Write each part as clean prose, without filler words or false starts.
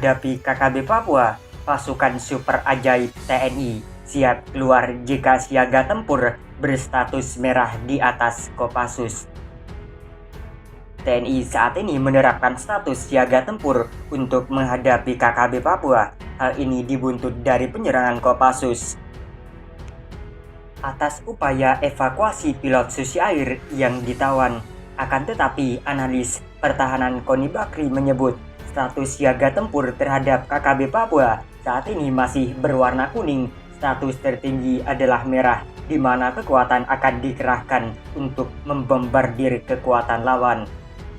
menghadapi KKB Papua, pasukan super ajaib TNI siap keluar jika siaga tempur berstatus merah di atas Kopassus. TNI saat ini menerapkan status siaga tempur untuk menghadapi KKB Papua. Hal ini dibuntut dari penyerangan Kopassus. Atas upaya evakuasi pilot Susi Air yang ditawan. Akan tetapi, analis pertahanan Koni Bakri menyebut status siaga tempur terhadap KKB Papua saat ini masih berwarna kuning. Status tertinggi adalah merah, di mana kekuatan akan dikerahkan untuk membombardir kekuatan lawan.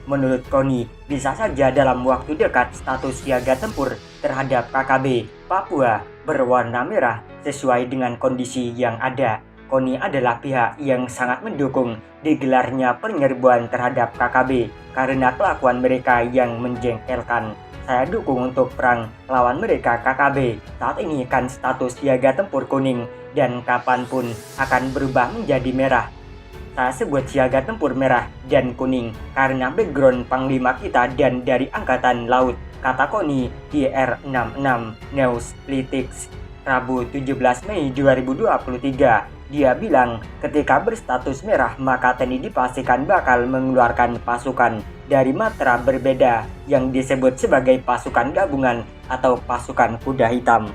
Menurut Koni, bisa saja dalam waktu dekat status siaga tempur terhadap KKB Papua berwarna merah sesuai dengan kondisi yang ada. Koni adalah pihak yang sangat mendukung digelarnya penyerbuan terhadap KKB karena kelakuan mereka yang menjengkelkan. Saya dukung untuk perang lawan mereka KKB. Saat ini kan status siaga tempur kuning dan kapanpun akan berubah menjadi merah. Saya sebut siaga tempur merah dan kuning karena background panglima kita dan dari Angkatan Laut, kata Koni di R66 News Politics Rabu 17 Mei 2023. Dia bilang ketika berstatus merah maka TNI dipastikan bakal mengeluarkan pasukan dari matra berbeda yang disebut sebagai pasukan gabungan atau pasukan kuda hitam.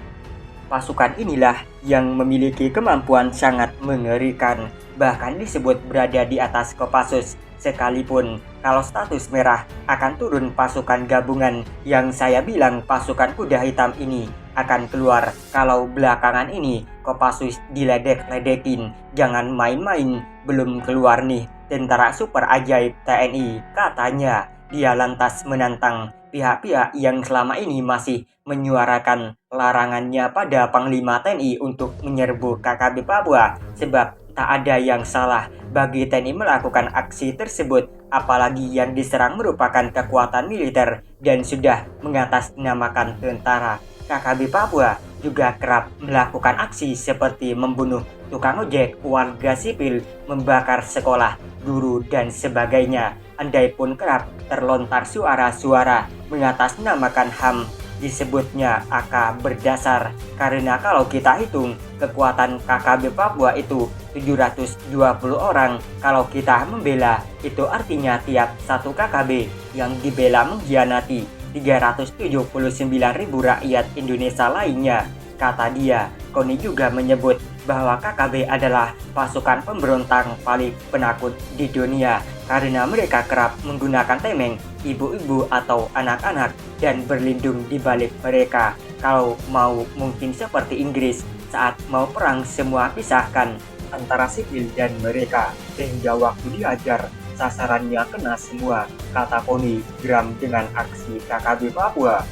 Pasukan inilah yang memiliki kemampuan sangat mengerikan, bahkan disebut berada di atas Kopassus. Sekalipun kalau status merah akan turun pasukan gabungan yang saya bilang pasukan kuda hitam ini akan keluar kalau belakangan ini Kopassus diledek-ledekin. Jangan main-main, belum keluar nih tentara super ajaib TNI, katanya. Dia lantas menantang pihak-pihak yang selama ini masih menyuarakan larangannya pada Panglima TNI untuk menyerbu KKB Papua, sebab tak ada yang salah bagi TNI melakukan aksi tersebut, apalagi yang diserang merupakan kekuatan militer dan sudah mengatasnamakan tentara. KKB Papua juga kerap melakukan aksi seperti membunuh tukang ojek, warga sipil, membakar sekolah, guru, dan sebagainya. Andai pun kerap terlontar suara-suara mengatasnamakan HAM, disebutnya AK berdasar, karena kalau kita hitung kekuatan KKB Papua itu 720 orang. Kalau kita membela, itu artinya tiap satu KKB yang dibela mengkhianati 379.000 rakyat Indonesia lainnya, kata dia. Koni juga menyebut bahwa KKB adalah pasukan pemberontak paling penakut di dunia karena mereka kerap menggunakan tameng ibu-ibu atau anak-anak dan berlindung di balik mereka. Kalau mau mungkin seperti Inggris saat mau perang semua pisahkan antara sipil dan mereka sehingga waktu diajar sasarannya kena semua, kata Koni. Geram dengan aksi KKB Papua.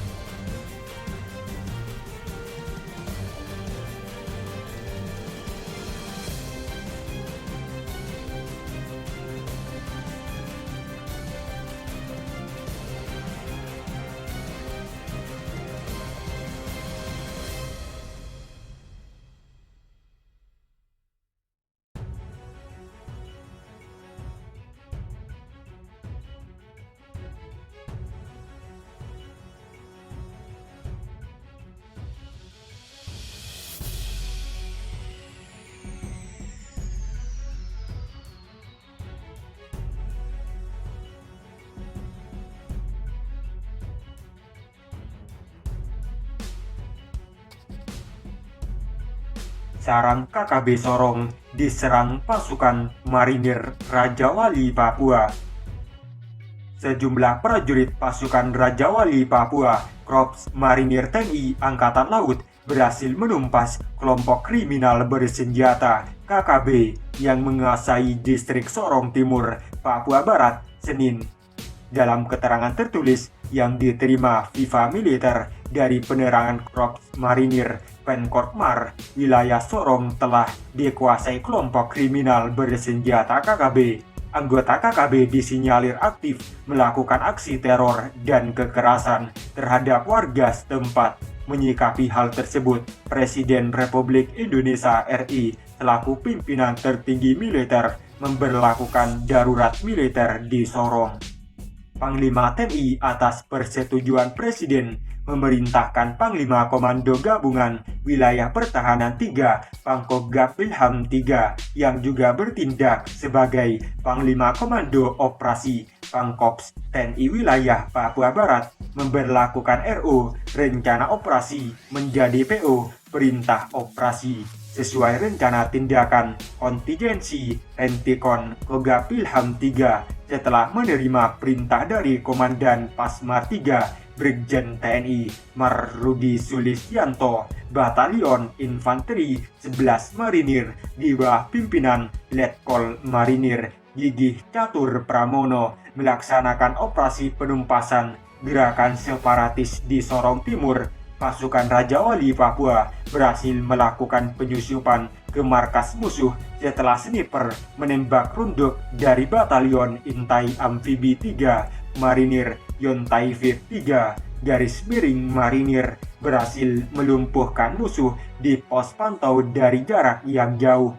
Sarang KKB Sorong diserang pasukan marinir Raja Wali Papua. Sejumlah prajurit pasukan Raja Wali Papua, Korps Marinir TNI Angkatan Laut, berhasil menumpas kelompok kriminal bersenjata KKB yang menguasai distrik Sorong Timur, Papua Barat, Senin. Dalam keterangan tertulis yang diterima Viva Militer dari penerangan Korps Marinir Penkorpmar, wilayah Sorong telah dikuasai kelompok kriminal bersenjata KKB. Anggota KKB disinyalir aktif melakukan aksi teror dan kekerasan terhadap warga setempat. Menyikapi hal tersebut, Presiden Republik Indonesia RI selaku pimpinan tertinggi militer memberlakukan darurat militer di Sorong. Panglima TNI atas persetujuan Presiden memerintahkan Panglima Komando Gabungan Wilayah Pertahanan 3 Pangkogab Wilham 3 yang juga bertindak sebagai Panglima Komando Operasi Pangkops TNI Wilayah Papua Barat memberlakukan RO Rencana Operasi menjadi PO Perintah Operasi sesuai rencana tindakan kontingensi Rentikon Kogab Wilham 3 setelah menerima perintah dari Komandan Pasmar 3 Brigjen TNI Marrudi Sulistianto Batalion Infanteri 11 Marinir di bawah pimpinan Letkol Marinir Gigih Catur Pramono melaksanakan operasi penumpasan gerakan separatis di Sorong Timur. Pasukan Raja Wali Papua berhasil melakukan penyusupan ke markas musuh setelah sniper menembak runduk dari Batalion Intai Amfibi 3 Marinir Yontai Viv 3 garis miring Marinir berhasil melumpuhkan musuh di pos pantau dari jarak yang jauh.